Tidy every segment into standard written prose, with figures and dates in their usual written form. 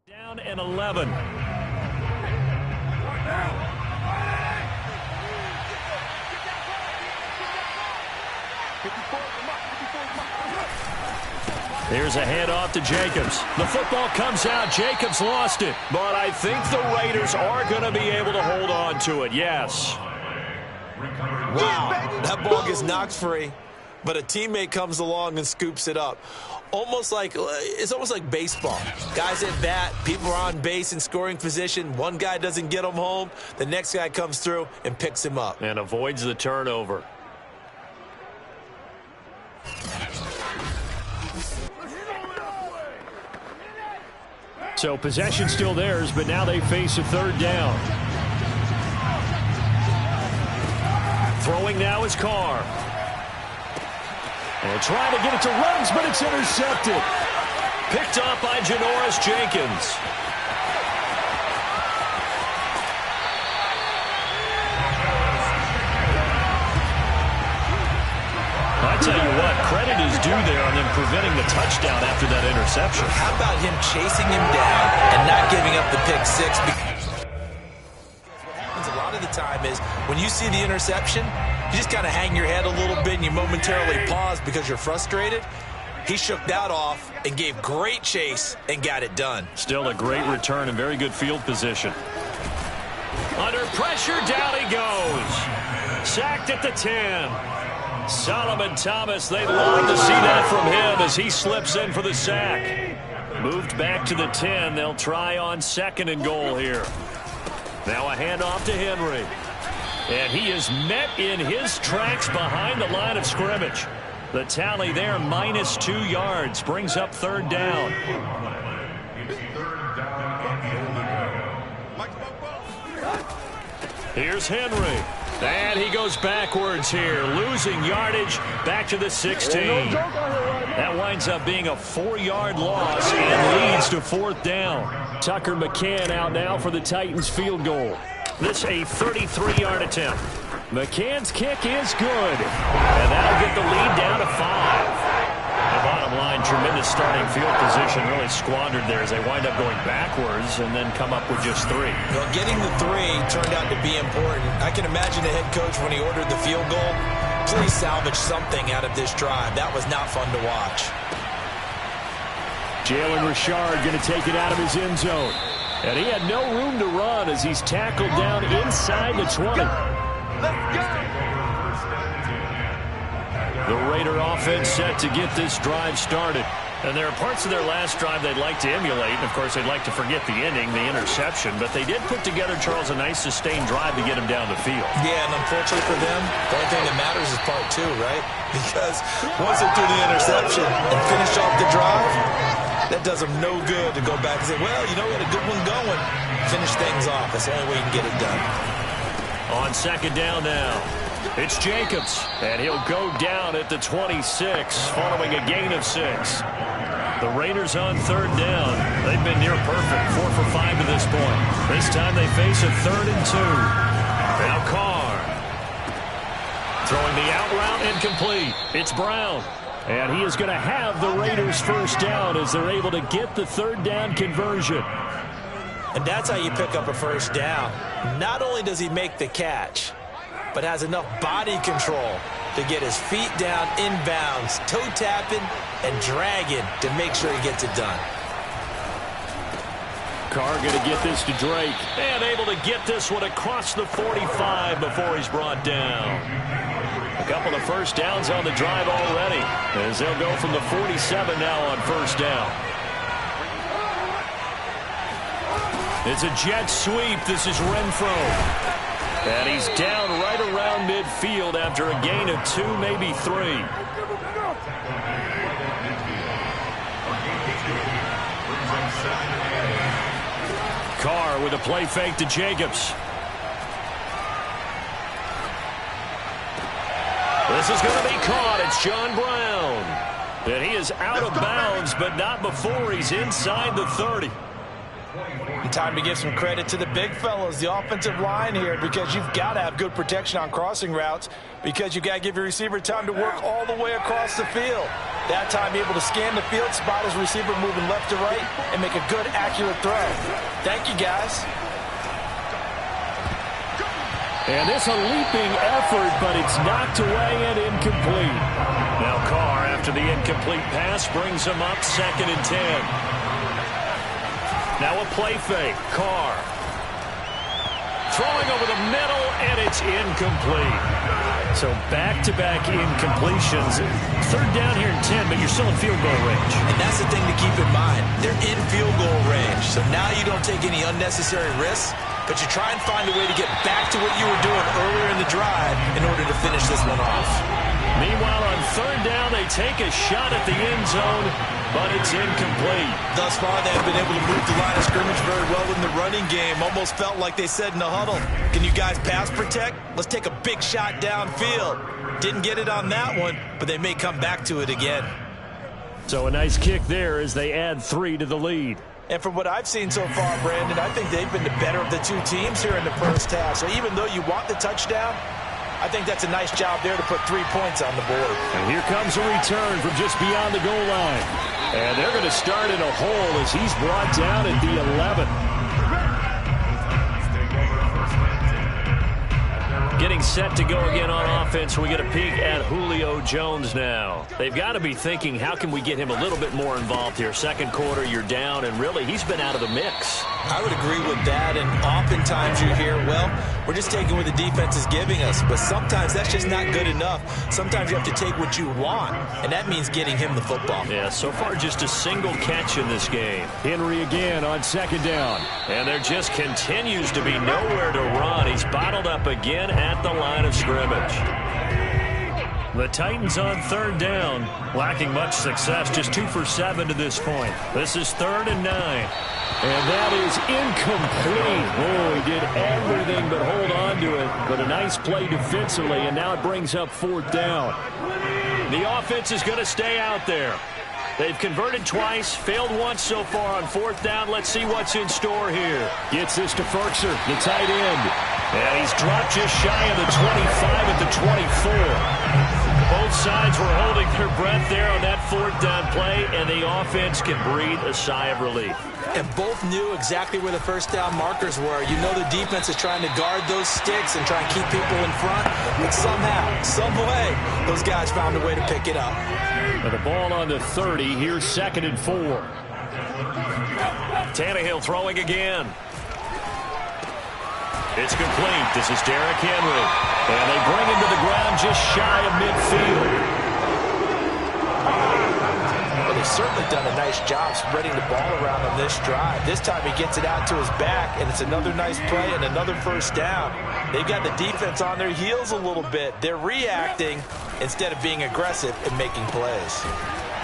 Down and 11. Here's a handoff to Jacobs. The football comes out. Jacobs lost it. But I think the Raiders are going to be able to hold on to it. Yes. Wow. That ball gets knocked free, but a teammate comes along and scoops it up. It's almost like baseball. Guys at bat, people are on base in scoring position. One guy doesn't get him home. The next guy comes through and picks him up. And avoids the turnover. So possession still theirs, but now they face a third down. Throwing now is Carr. And trying to get it to Ruggs, but it's intercepted. Picked off by Janoris Jenkins. I tell you what, credit is due there on them preventing the touchdown after that interception. How about him chasing him down and not giving up the pick six? What happens a lot of the time is when you see the interception, you just kind of hang your head a little bit and you momentarily pause because you're frustrated. He shook that off and gave great chase and got it done. Still a great return and very good field position. Under pressure, down he goes. Sacked at the 10. Solomon Thomas, they'd love to see that from him as he slips in for the sack. Moved back to the 10. They'll try on 2nd and goal here. Now a handoff to Henry. And he is met in his tracks behind the line of scrimmage. The tally there, -2 yards, brings up 3rd down. Here's Henry. And he goes backwards here, losing yardage back to the 16. That winds up being a 4-yard loss and leads to 4th down. Tucker McCann out now for the Titans field goal. This a 33-yard attempt. McCann's kick is good. And that'll get the lead down to 5. The bottom line, tremendous starting field position, really squandered there as they wind up going backwards and then come up with just 3. Well, getting the 3 turned out to be important. I can imagine the head coach when he ordered the field goal, please salvage something out of this drive. That was not fun to watch. Jalen Richard going to take it out of his end zone. And he had no room to run as he's tackled down inside the 20. Let's go! The Raider offense set to get this drive started. And there are parts of their last drive they'd like to emulate. And, of course, they'd like to forget the ending, the interception. But they did put together, Charles, a nice sustained drive to get him down the field. Yeah, and unfortunately for them, the only thing that matters is part 2, right? Because once they threw the interception and finished off the drive, that does them no good to go back and say, well, you know, we had a good one going. Finish things off. That's the only way you can get it done. On 2nd down now. It's Jacobs, and he'll go down at the 26 following a gain of 6. The Raiders on 3rd down. They've been near perfect, 4 for 5 to this point. This time they face a 3rd and 2. Now Carr. Throwing the out route incomplete. It's Brown. And he is going to have the Raiders' 1st down as they're able to get the 3rd down conversion. And that's how you pick up a 1st down. Not only does he make the catch, but has enough body control to get his feet down inbounds, toe tapping and dragging to make sure he gets it done. Carr going to get this to Drake and able to get this one across the 45 before he's brought down. A couple of 1st downs on the drive already as they'll go from the 47 now on 1st down. It's a jet sweep. This is Renfro. And he's down right around midfield after a gain of 2, maybe 3. Carr with a play fake to Jacobs. This is going to be caught. It's John Brown. And he is out of bounds, but not before he's inside the 30. Time to give some credit to the big fellas, the offensive line here, because you've got to have good protection on crossing routes because you've got to give your receiver time to work all the way across the field. That time able to scan the field, spot his receiver moving left to right, and make a good, accurate throw. Thank you, guys. And this a leaping effort, but it's knocked away and incomplete. Now Carr, after the incomplete pass, brings him up 2nd and 10. Now a play fake. Carr throwing over the middle, and it's incomplete. So back-to-back incompletions. 3rd down here in 10, but you're still in field goal range. And that's the thing to keep in mind. They're in field goal range. So now you don't take any unnecessary risks, but you try and find a way to get back to what you were doing earlier in the drive in order to finish this one off. Meanwhile, on 3rd down, they take a shot at the end zone, but it's incomplete. Thus far, they have been able to move the line of scrimmage very well in the running game. Almost felt like they said in the huddle, can you guys pass protect? Let's take a big shot downfield. Didn't get it on that one, but they may come back to it again. So a nice kick there as they add 3 to the lead. And from what I've seen so far, Brandon, I think they've been the better of the two teams here in the first half. So even though you want the touchdown, I think that's a nice job there to put 3 points on the board. And here comes a return from just beyond the goal line. And they're going to start in a hole as he's brought down at the 11. Getting set to go again on offense. We get a peek at Julio Jones now. They've got to be thinking, how can we get him a little bit more involved here? 2nd quarter, you're down, and really, he's been out of the mix. I would agree with that, and oftentimes you hear, well, we're just taking what the defense is giving us, but sometimes that's just not good enough. Sometimes you have to take what you want, and that means getting him the football. Yeah, so far just a single catch in this game. Henry again on 2nd down. And there just continues to be nowhere to run. He's bottled up again at the line of scrimmage. The Titans on 3rd down, lacking much success, just 2 for 7 to this point. This is 3rd and 9. And that is incomplete. Oh, he did everything but hold on to it. But a nice play defensively, and now it brings up 4th down. The offense is going to stay out there. They've converted twice, failed once so far on 4th down. Let's see what's in store here. Gets this to Ferkser, the tight end. And he's dropped just shy of the 25 at the 24. Both sides were holding their breath there on that 4th down play, and the offense can breathe a sigh of relief. And both knew exactly where the 1st down markers were. You know the defense is trying to guard those sticks and try and keep people in front, but somehow, some way, those guys found a way to pick it up. And the ball on the 30, here's 2nd and 4. Tannehill throwing again. It's complete. This is Derrick Henry. And they bring him to the ground just shy of midfield. Well, they've certainly done a nice job spreading the ball around on this drive. This time he gets it out to his back, and it's another nice play and another 1st down. They've got the defense on their heels a little bit. They're reacting instead of being aggressive and making plays.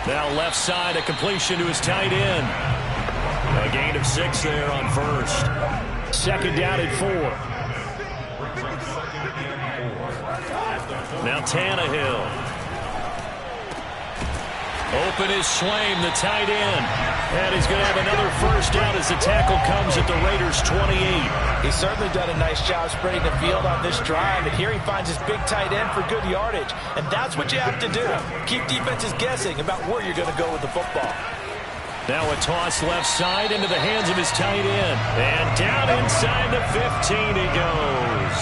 Now left side, a completion to his tight end. A gain of 6 there on 1st. 2nd down at 4. Now Tannehill. Open is Swaim, the tight end. And he's going to have another 1st down as the tackle comes at the Raiders' 28. He's certainly done a nice job spreading the field on this drive, and here he finds his big tight end for good yardage. And that's what you have to do. Keep defenses guessing about where you're going to go with the football. Now a toss left side into the hands of his tight end. And down inside the 15 he goes.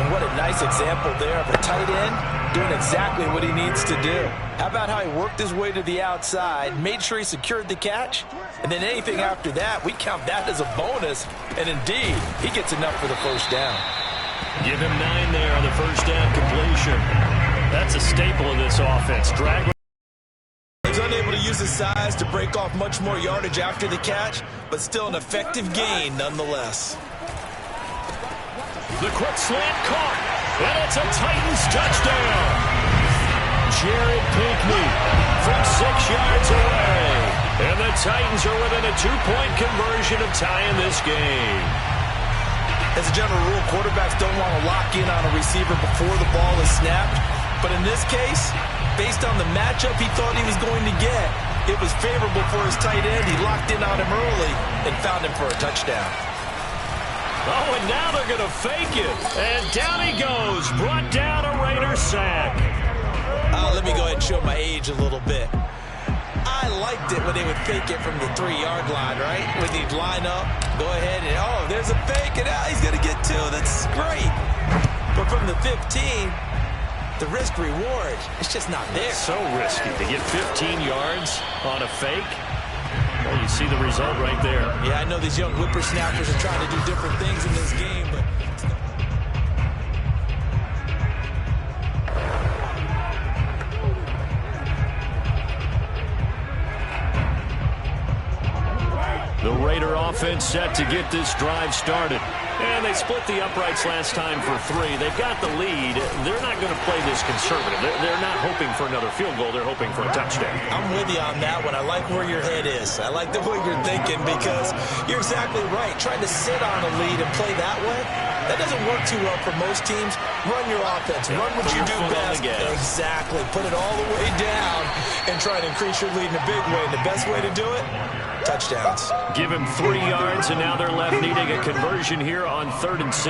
And what a nice example there of a tight end doing exactly what he needs to do. How about how he worked his way to the outside, made sure he secured the catch, and then anything after that, we count that as a bonus. And indeed, he gets enough for the 1st down. Give him 9 there on the 1st down completion. That's a staple of this offense. Drag. He's unable to use his size to break off much more yardage after the catch, but still an effective gain nonetheless. The quick slant caught, and it's a Titans touchdown. Jared Pinkney from 6 yards away. And the Titans are within a 2-point conversion of tying this game. As a general rule, quarterbacks don't want to lock in on a receiver before the ball is snapped. But in this case, based on the matchup he thought he was going to get, it was favorable for his tight end. He locked in on him early and found him for a touchdown. Oh, and now they're going to fake it. And down he goes, brought down a Raider sack. Let me go ahead and show my age a little bit. I liked it when they would fake it from the 3-yard line, right? When he'd line up, go ahead and, oh, there's a fake, and now he's going to get 2. That's great. But from the 15, the risk-reward, it's just not there. So risky to get 15 yards on a fake. Well, you see the result right there. Yeah, I know these young whippersnappers are trying to do different things in this game, but... The Raider offense set to get this drive started. And they split the uprights last time for 3. They've got the lead. They're not going to play this conservative. They're not hoping for another field goal. They're hoping for a touchdown. I'm with you on that one. I like where your head is. I like the way you're thinking because you're exactly right. Trying to sit on a lead and play that way, that doesn't work too well for most teams. Run your offense. Run what you do best. Exactly. Put it all the way down and try to increase your lead in a big way. And the best way to do it? Touchdowns. Give him 3 yards, and now they're left needing a conversion here on 3rd and 6.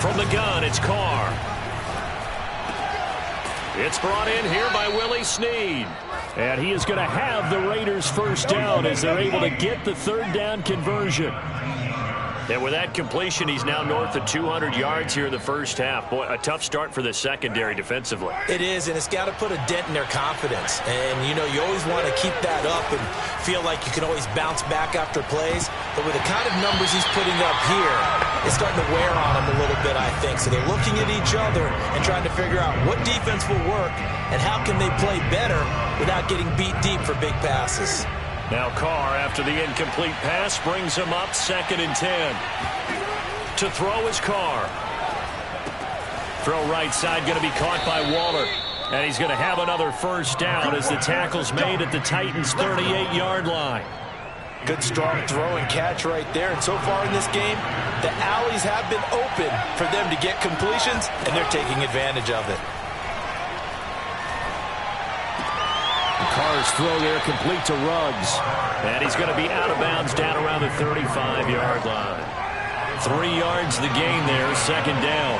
From the gun, it's Carr. It's brought in here by Willie Snead. And he is going to have the Raiders first down as they're able to get the 3rd down conversion. And with that completion, he's now north of 200 yards here in the first half. Boy, a tough start for the secondary defensively. It is, and it's got to put a dent in their confidence. And, you know, you always want to keep that up and feel like you can always bounce back after plays. But with the kind of numbers he's putting up here, it's starting to wear on him a little bit, I think. So they're looking at each other and trying to figure out what defense will work and how can they play better without getting beat deep for big passes. Now Carr, after the incomplete pass, brings him up 2nd and 10. To throw is Carr. Throw right side, going to be caught by Waller. And he's going to have another first down as the tackle's made at the Titans' 38-yard line. Good strong throw and catch right there. And so far in this game, the alleys have been open for them to get completions, and they're taking advantage of it. Carr's throw there complete to Ruggs. And he's going to be out of bounds down around the 35-yard line. 3 yards the gain there, 2nd down.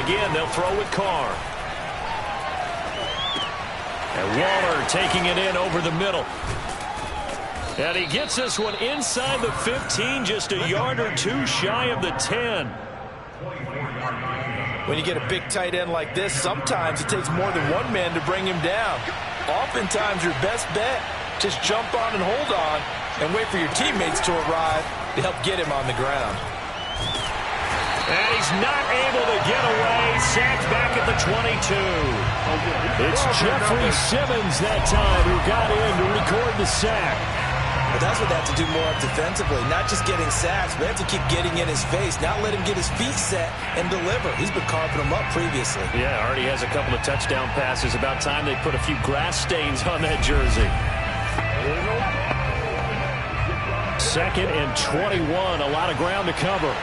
Again, they'll throw with Carr. And Waller taking it in over the middle. And he gets this one inside the 15, just a yard or 2 shy of the 10. When you get a big tight end like this, sometimes it takes more than one man to bring him down. Oftentimes, your best bet, just jump on and hold on and wait for your teammates to arrive to help get him on the ground. And he's not able to get away. Sacked back at the 22. It's Jeffrey Simmons that time who got in to record the sack. But that's what they have to do more of defensively, not just getting sacks, but they have to keep getting in his face, not let him get his feet set and deliver. He's been carving them up previously. Yeah, already has a couple of touchdown passes. About time they put a few grass stains on that jersey. 2nd and 21, a lot of ground to cover.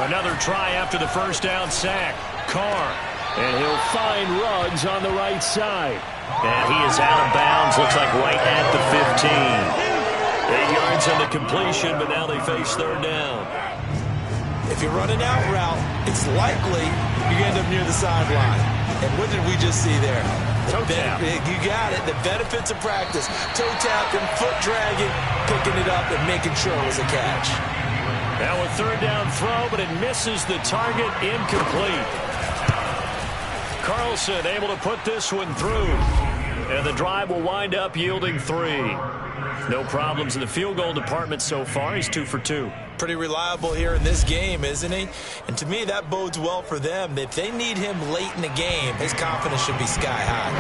Another try after the first down sack. Carr, and he'll find Ruggs on the right side. And he is out of bounds, looks like right at the 15. 8 yards on the completion, but now they face 3rd down. If you're running out route, it's likely you end up near the sideline. And what did we just see there? Toe tap. You got it. The benefits of practice. Toe tapping, foot dragging, picking it up, and making sure it was a catch. Now a 3rd down throw, but it misses the target, incomplete. Carlson able to put this one through. And the drive will wind up yielding 3. No problems in the field goal department so far. He's 2 for 2. Pretty reliable here in this game, isn't he? And to me, that bodes well for them. If they need him late in the game, his confidence should be sky high.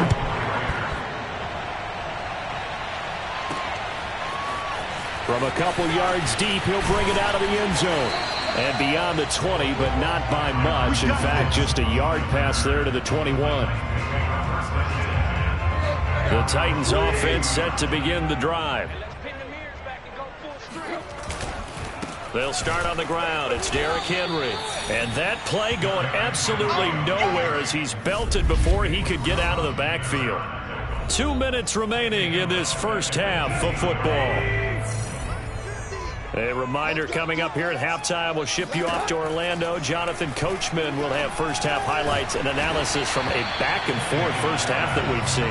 From a couple yards deep, he'll bring it out of the end zone. And beyond the 20, but not by much. In fact, just a yard pass there to the 21. The Titans offense set to begin the drive. They'll start on the ground. It's Derrick Henry. And that play going absolutely nowhere as he's belted before he could get out of the backfield. 2 minutes remaining in this first half of football. A reminder coming up here at halftime. We'll ship you off to Orlando. Jonathan Coachman will have first half highlights and analysis from a back-and-forth first half that we've seen.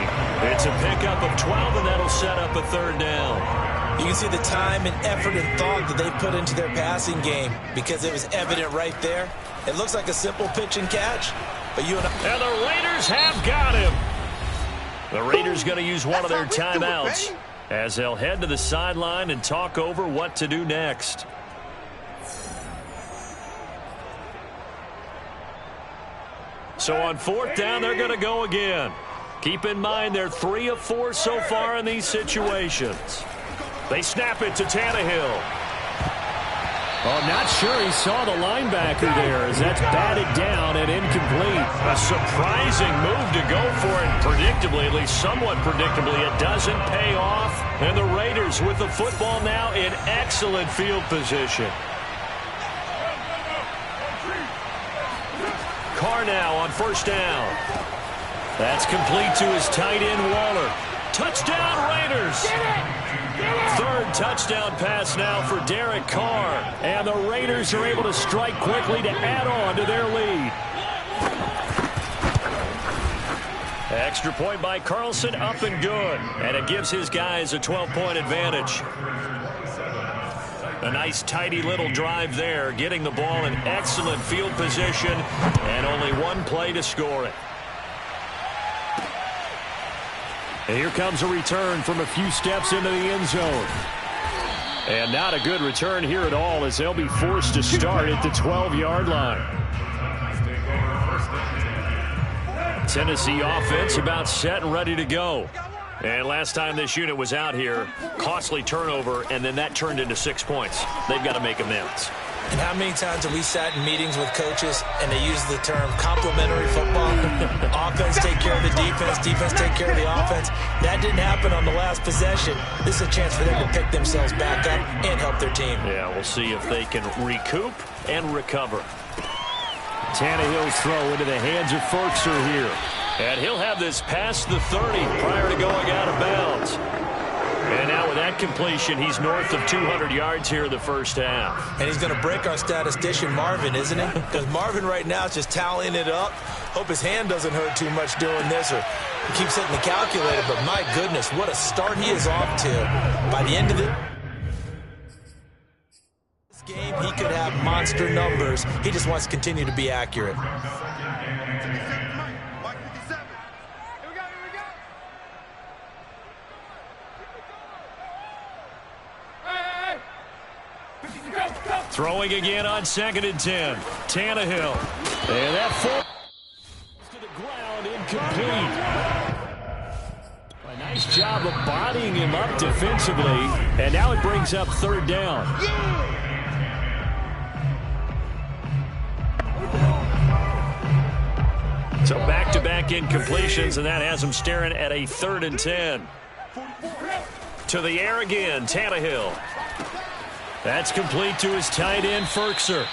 It's a pickup of 12, and that'll set up a third down. You can see the time and effort and thought that they put into their passing game because it was evident right there. It looks like a simple pitch and catch, but you and the Raiders have got him. The Raiders going to use one of their timeouts as they'll head to the sideline and talk over what to do next. So on fourth down, they're going to go again. Keep in mind they're 3 of 4 so far in these situations. They snap it to Tannehill. Oh, not sure he saw the linebacker there as that's batted down and incomplete. A surprising move to go for it. Predictably, at least somewhat predictably, it doesn't pay off. And the Raiders with the football now in excellent field position. Carr now on first down. That's complete to his tight end, Waller. Touchdown, Raiders. Third touchdown pass now for Derek Carr. And the Raiders are able to strike quickly to add on to their lead. Extra point by Carlson, up and good. And it gives his guys a 12-point advantage. A nice, tidy little drive there, getting the ball in excellent field position, and only one play to score it. And here comes a return from a few steps into the end zone. And not a good return here at all as they'll be forced to start at the 12-yard line. Tennessee offense about set and ready to go. And last time this unit was out here, costly turnover, and then that turned into 6 points. They've got to make amends. And how many times have we sat in meetings with coaches and they use the term complementary football? Offense take care of the defense, defense take care of the offense. That didn't happen on the last possession. This is a chance for them to pick themselves back up and help their team. Yeah, we'll see if they can recoup and recover. Tannehill's throw into the hands of Ferkser here. And he'll have this past the 30 prior to going out of bounds. And now with that completion, he's north of 200 yards here in the first half. And he's going to break our statistician Marvin, isn't he? Because Marvin right now is just tallying it up. Hope his hand doesn't hurt too much doing this, or he keeps hitting the calculator. But my goodness, what a start he is off to. By the end of this game, he could have monster numbers. He just wants to continue to be accurate. Throwing again on 2nd and 10. Tannehill. And that falls to the ground, incomplete. A nice job of bodying him up defensively. And now it brings up third down. So back-to-back incompletions, and that has him staring at a 3rd and 10. To the air again, Tannehill. That's complete to his tight end, Ferkser.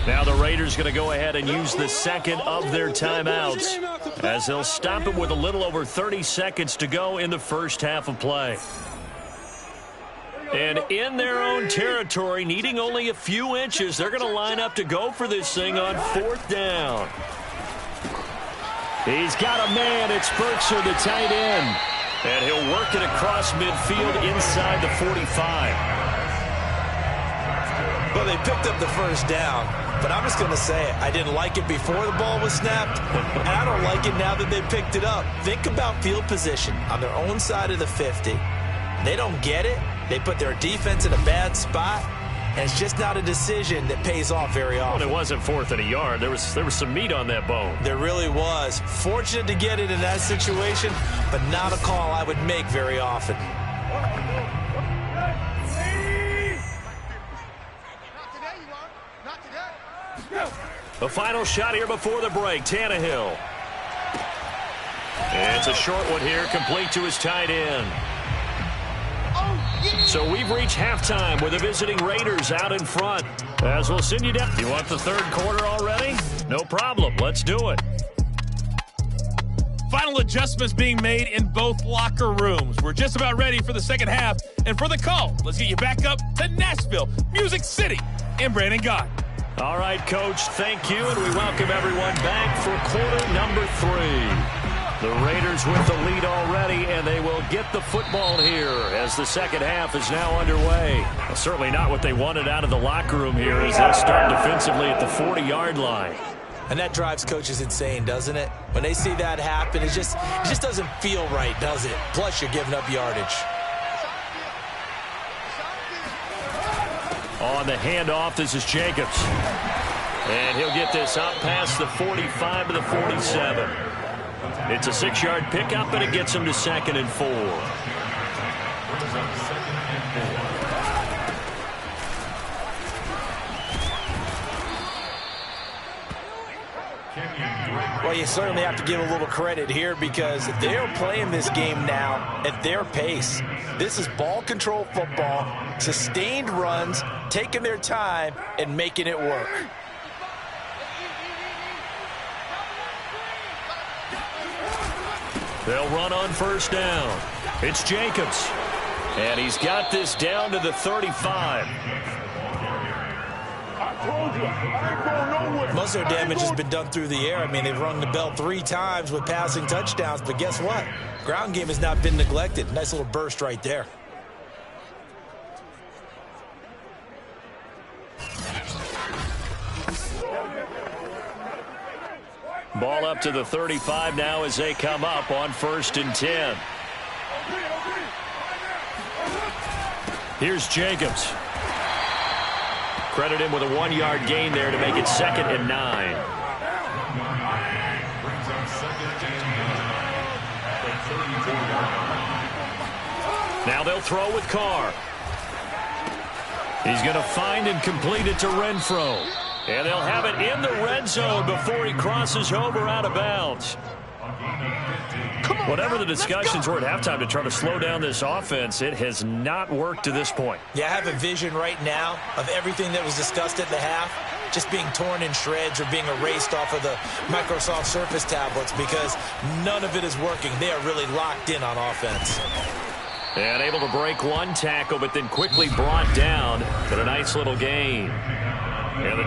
Now the Raiders going to go ahead and use the second of their timeouts as they'll stop it with a little over 30 seconds to go in the first half of play. And in their own territory, needing only a few inches, they're going to line up to go for this thing on 4th down. He's got a man. It's Ferkser, the tight end. And he'll work it across midfield inside the 45. Well, they picked up the first down, but I'm just going to say it. I didn't like it before the ball was snapped, and I don't like it now that they picked it up. Think about field position on their own side of the 50. They don't get it. They put their defense in a bad spot, and it's just not a decision that pays off very often. Well, it wasn't 4th and a yard. There was some meat on that bone. There really was. Fortunate to get it in that situation, but not a call I would make very often. The final shot here before the break, Tannehill. And it's a short one here, complete to his tight end. So we've reached halftime with the visiting Raiders out in front. As we'll send you down. You want the third quarter already? No problem. Let's do it. final adjustments being made in both locker rooms. We're just about ready for the second half. And for the call, let's get you back up to Nashville, Music City, and Brandon Gott. All right, Coach, thank you, and we welcome everyone back for quarter number 3. The Raiders with the lead already, and they will get the football here as the second half is now underway. Well, certainly not what they wanted out of the locker room here as they'll start defensively at the 40-yard line. And that drives coaches insane, doesn't it? When they see that happen, it just doesn't feel right, does it? Plus, you're giving up yardage. On the handoff, this is Jacobs. And he'll get this up past the 45 to the 47. It's a 6-yard pickup, and it gets him to 2nd and 4. Well, you certainly have to give a little credit here because they're playing this game now at their pace. This is ball control football, sustained runs, taking their time, and making it work. They'll run on first down. It's Jacobs. And he's got this down to the 35. Most of their damage has been done through the air. I mean, they've rung the bell 3 times with passing touchdowns, but guess what? Ground game has not been neglected. Nice little burst right there. Ball up to the 35 now as they come up on 1st and 10. Here's Jacobs. Credit him with a 1-yard gain there to make it 2nd and 9. Now they'll throw with Carr. He's going to find and complete it to Renfro. And they'll have it in the red zone before he crosses over out of bounds. Whatever the discussions were at halftime to try to slow down this offense, it has not worked to this point. Yeah, I have a vision right now of everything that was discussed at the half just being torn in shreds or being erased off of the Microsoft Surface tablets because none of it is working. They are really locked in on offense. And able to break one tackle, but then quickly brought down, but a nice little gain. And the